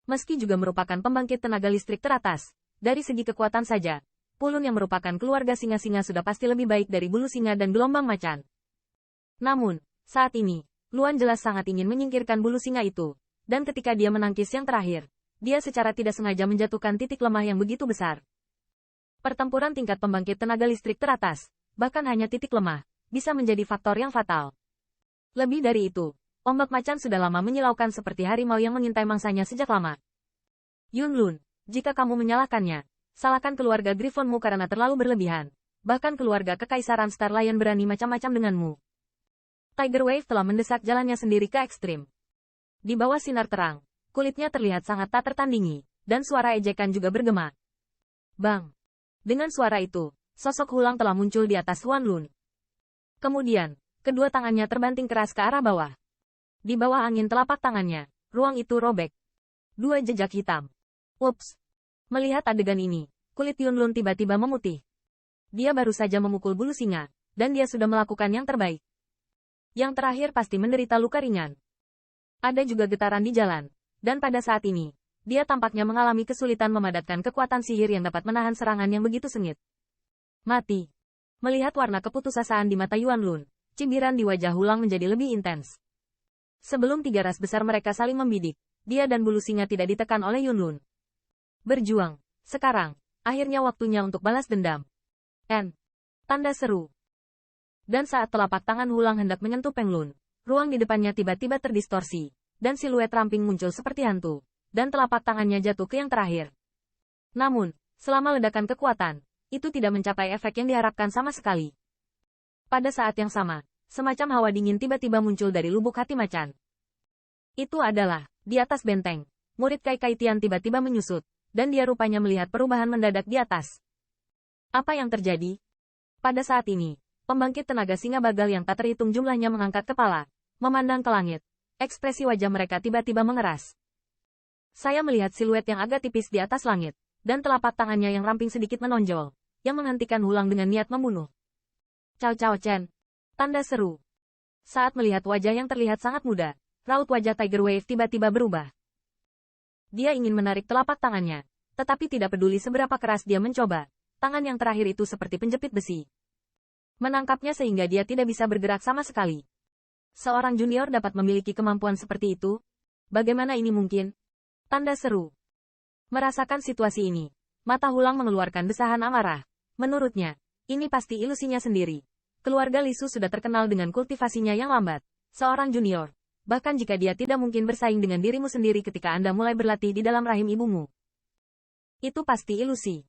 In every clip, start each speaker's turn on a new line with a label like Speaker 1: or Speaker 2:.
Speaker 1: Meski juga merupakan pembangkit tenaga listrik teratas, dari segi kekuatan saja, Pulun yang merupakan keluarga singa-singa sudah pasti lebih baik dari bulu singa dan gelombang macan. Namun, saat ini, Luan jelas sangat ingin menyingkirkan bulu singa itu, dan ketika dia menangkis yang terakhir, dia secara tidak sengaja menjatuhkan titik lemah yang begitu besar. Pertempuran tingkat pembangkit tenaga listrik teratas, bahkan hanya titik lemah, bisa menjadi faktor yang fatal. Lebih dari itu, ombak macan sudah lama menyilaukan seperti harimau yang mengintai mangsanya sejak lama. Yunlun, jika kamu menyalahkannya, salahkan keluarga Griffonmu karena terlalu berlebihan. Bahkan keluarga Kekaisaran Star Lion berani macam-macam denganmu. Tiger Wave telah mendesak jalannya sendiri ke ekstrim. Di bawah sinar terang, kulitnya terlihat sangat tak tertandingi, dan suara ejekan juga bergema. Bang! Dengan suara itu, sosok Hulang telah muncul di atas Huanlun. Kemudian, kedua tangannya terbanting keras ke arah bawah. Di bawah angin telapak tangannya, ruang itu robek. Dua jejak hitam. Ups! Melihat adegan ini, kulit Yunlun tiba-tiba memutih. Dia baru saja memukul bulu singa, dan dia sudah melakukan yang terbaik. Yang terakhir pasti menderita luka ringan. Ada juga getaran di jalan, dan pada saat ini, dia tampaknya mengalami kesulitan memadatkan kekuatan sihir yang dapat menahan serangan yang begitu sengit. Mati. Melihat warna keputusasaan di mata Yuanlun, cibiran di wajah Hulang menjadi lebih intens. Sebelum tiga ras besar mereka saling membidik, dia dan bulu singa tidak ditekan oleh Yunlun. Berjuang. Sekarang, akhirnya waktunya untuk balas dendam. Tanda seru. Dan saat telapak tangan Hulang hendak menyentuh Penglun, ruang di depannya tiba-tiba terdistorsi, dan siluet ramping muncul seperti hantu, dan telapak tangannya jatuh ke yang terakhir. Namun, selama ledakan kekuatan, itu tidak mencapai efek yang diharapkan sama sekali. Pada saat yang sama, semacam hawa dingin tiba-tiba muncul dari lubuk hati macan. Itu adalah, di atas benteng, murid Kai Kai Tian tiba-tiba menyusut, dan dia rupanya melihat perubahan mendadak di atas. Apa yang terjadi? Pada saat ini, pembangkit tenaga singa bagal yang tak terhitung jumlahnya mengangkat kepala, memandang ke langit. Ekspresi wajah mereka tiba-tiba mengeras. Saya melihat siluet yang agak tipis di atas langit, dan telapak tangannya yang ramping sedikit menonjol, yang menghentikan Hulang dengan niat membunuh. Cao Cao Chen. Tanda seru. Saat melihat wajah yang terlihat sangat muda, raut wajah Tiger Wave tiba-tiba berubah. Dia ingin menarik telapak tangannya, tetapi tidak peduli seberapa keras dia mencoba, tangan yang terakhir itu seperti penjepit besi. Menangkapnya sehingga dia tidak bisa bergerak sama sekali. Seorang junior dapat memiliki kemampuan seperti itu? Bagaimana ini mungkin? Tanda seru. Merasakan situasi ini, mata Hulang mengeluarkan desahan amarah. Menurutnya, ini pasti ilusinya sendiri. Keluarga Li Su sudah terkenal dengan kultivasinya yang lambat. Seorang junior, bahkan jika dia tidak mungkin bersaing dengan dirimu sendiri ketika Anda mulai berlatih di dalam rahim ibumu. Itu pasti ilusi.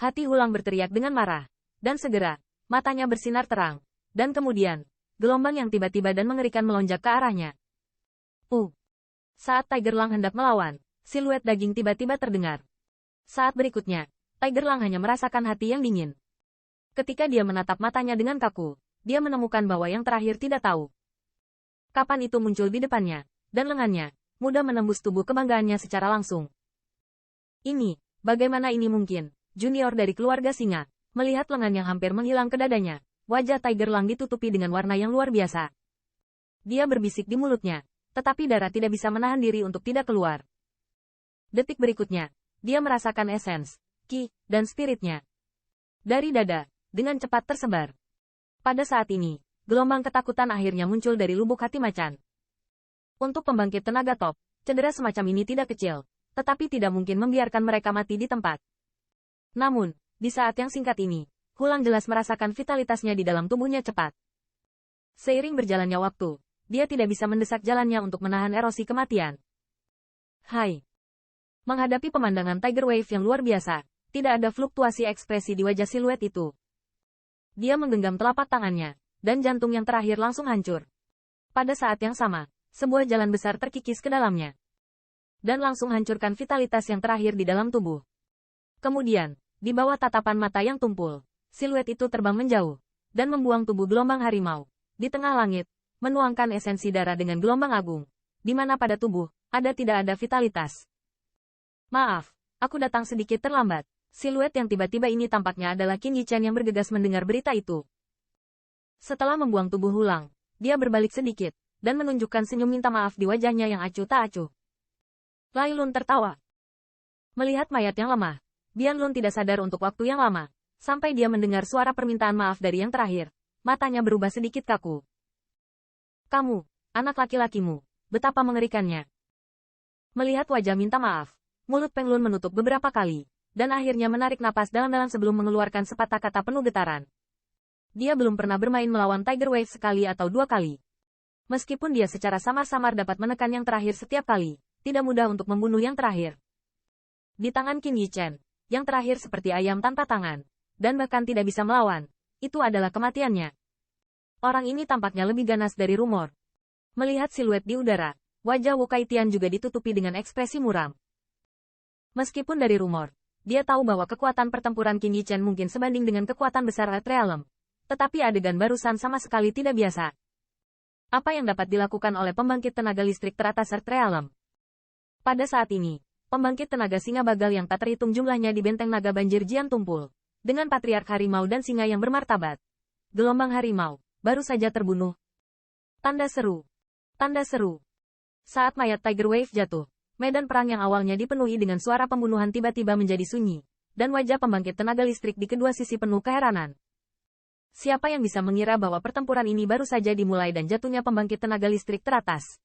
Speaker 1: Hati Hulang berteriak dengan marah. Dan segera, matanya bersinar terang. Dan kemudian, gelombang yang tiba-tiba dan mengerikan melonjak ke arahnya. Saat Tiger Lang hendak melawan, siluet daging tiba-tiba terdengar. Saat berikutnya, Tiger Lang hanya merasakan hati yang dingin. Ketika dia menatap matanya dengan kaku, dia menemukan bahwa yang terakhir tidak tahu kapan itu muncul di depannya, dan lengannya, mudah menembus tubuh kebanggaannya secara langsung. Bagaimana ini mungkin? Junior dari keluarga singa, melihat lengan yang hampir menghilang ke dadanya, wajah Tiger Lang ditutupi dengan warna yang luar biasa. Dia berbisik di mulutnya, tetapi darah tidak bisa menahan diri untuk tidak keluar. Detik berikutnya, dia merasakan esens, ki, dan spiritnya dari dada, dengan cepat tersebar. Pada saat ini, gelombang ketakutan akhirnya muncul dari lubuk hati macan. Untuk pembangkit tenaga top, cedera semacam ini tidak kecil, tetapi tidak mungkin membiarkan mereka mati di tempat. Namun, di saat yang singkat ini, Hulang jelas merasakan vitalitasnya di dalam tubuhnya cepat. Seiring berjalannya waktu, dia tidak bisa mendesak jalannya untuk menahan erosi kematian. Menghadapi pemandangan Tiger Wave yang luar biasa, tidak ada fluktuasi ekspresi di wajah siluet itu. Dia menggenggam telapak tangannya, dan jantung yang terakhir langsung hancur. Pada saat yang sama, sebuah jalan besar terkikis ke dalamnya. Dan langsung hancurkan vitalitas yang terakhir di dalam tubuh. Kemudian, di bawah tatapan mata yang tumpul, siluet itu terbang menjauh, dan membuang tubuh gelombang harimau. Di tengah langit, menuangkan esensi darah dengan gelombang agung, di mana pada tubuh, tidak ada vitalitas. Maaf, aku datang sedikit terlambat. Siluet yang tiba-tiba ini tampaknya adalah Qin Yichen yang bergegas mendengar berita itu. Setelah membuang tubuh Hulang, dia berbalik sedikit, dan menunjukkan senyum minta maaf di wajahnya yang acuh tak acuh. Lai Lun tertawa. Melihat mayat yang lemah, Bian Lun tidak sadar untuk waktu yang lama, sampai dia mendengar suara permintaan maaf dari yang terakhir. Matanya berubah sedikit kaku. Kamu, anak laki-lakimu, betapa mengerikannya. Melihat wajah minta maaf, mulut Peng Lun menutup beberapa kali, dan akhirnya menarik napas dalam-dalam sebelum mengeluarkan sepatah kata penuh getaran. Dia belum pernah bermain melawan Tiger Wave sekali atau dua kali. Meskipun dia secara samar-samar dapat menekan yang terakhir setiap kali, tidak mudah untuk membunuh yang terakhir. Di tangan Qin Yichen, yang terakhir seperti ayam tanpa tangan, dan bahkan tidak bisa melawan, itu adalah kematiannya. Orang ini tampaknya lebih ganas dari rumor. Melihat siluet di udara, wajah Wu Kaitian juga ditutupi dengan ekspresi muram. Meskipun dari rumor, dia tahu bahwa kekuatan pertempuran Qin Yichen mungkin sebanding dengan kekuatan besar Earth Realm. Tetapi adegan barusan sama sekali tidak biasa. Apa yang dapat dilakukan oleh pembangkit tenaga listrik teratas Earth Realm? Pada saat ini, pembangkit tenaga singa bagal yang tak terhitung jumlahnya di benteng naga banjir Jian tumpul, dengan patriark harimau dan singa yang bermartabat. Gelombang harimau, baru saja terbunuh. Tanda seru. Tanda seru. Saat mayat Tiger Wave jatuh, medan perang yang awalnya dipenuhi dengan suara pembunuhan tiba-tiba menjadi sunyi, dan wajah pembangkit tenaga listrik di kedua sisi penuh keheranan. Siapa yang bisa mengira bahwa pertempuran ini baru saja dimulai dan jatuhnya pembangkit tenaga listrik teratas,